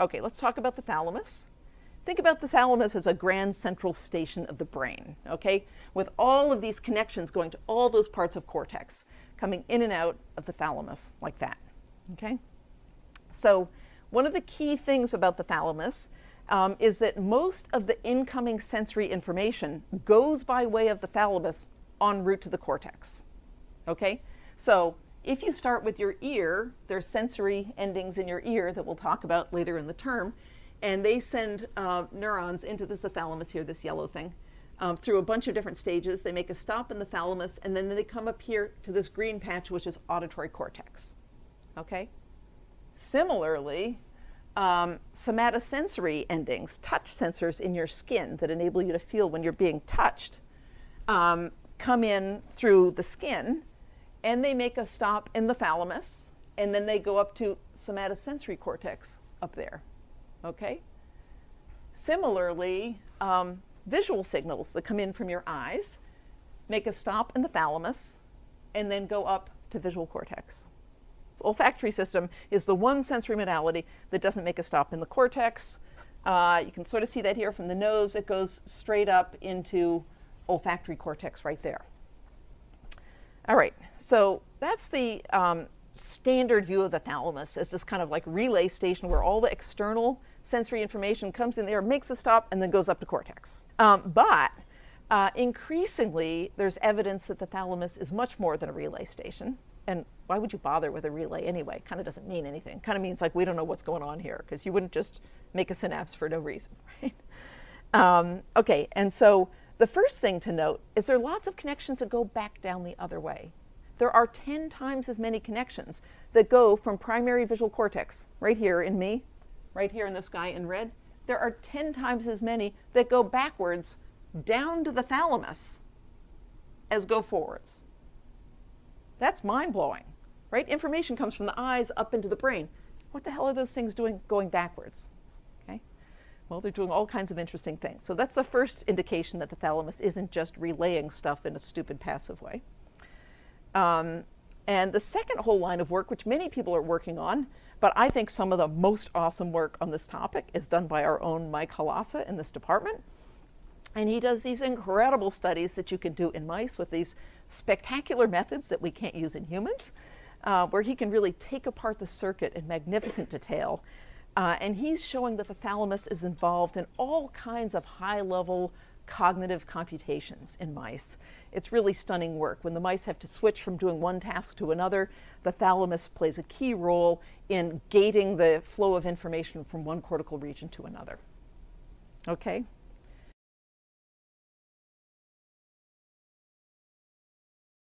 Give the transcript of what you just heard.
Okay, let's talk about the thalamus. Think about the thalamus as a grand central station of the brain, okay, with all of these connections going to all those parts of cortex, coming in and out of the thalamus like that, okay? So one of the key things about the thalamus is that most of the incoming sensory information goes by way of the thalamus en route to the cortex, okay? So if you start with your ear, there's sensory endings in your ear that we'll talk about later in the term, and they send neurons into this thalamus here, this yellow thing, through a bunch of different stages. They make a stop in the thalamus, and then they come up here to this green patch, which is auditory cortex, okay? Similarly, somatosensory endings, touch sensors in your skin that enable you to feel when you're being touched, come in through the skin, and they make a stop in the thalamus, and then they go up to somatosensory cortex up there, okay? Similarly, visual signals that come in from your eyes make a stop in the thalamus and then go up to visual cortex. The olfactory system is the one sensory modality that doesn't make a stop in the cortex. You can sort of see that here from the nose. It goes straight up into olfactory cortex right there. All right, so that's the standard view of the thalamus as this kind of like relay station where all the external sensory information comes in there, makes a stop, and then goes up to cortex. But increasingly, there's evidence that the thalamus is much more than a relay station. And why would you bother with a relay anyway? Kind of doesn't mean anything. Kind of means like we don't know what's going on here, because you wouldn't just make a synapse for no reason, right? Okay, and so the first thing to note is there are lots of connections that go back down the other way. There are 10 times as many connections that go from primary visual cortex, right here in me, right here in this guy in red. There are 10 times as many that go backwards down to the thalamus as go forwards. That's mind-blowing, right? Information comes from the eyes up into the brain. What the hell are those things doing going backwards? Okay. Well, they're doing all kinds of interesting things. So that's the first indication that the thalamus isn't just relaying stuff in a stupid, passive way. And the second whole line of work, which many people are working on, but I think some of the most awesome work on this topic is done by our own Mike Halassa in this department. And he does these incredible studies that you can do in mice with these spectacular methods that we can't use in humans, where he can really take apart the circuit in magnificent detail. And he's showing that the thalamus is involved in all kinds of high-level cognitive computations in mice. It's really stunning work. When the mice have to switch from doing one task to another, the thalamus plays a key role in gating the flow of information from one cortical region to another. Okay?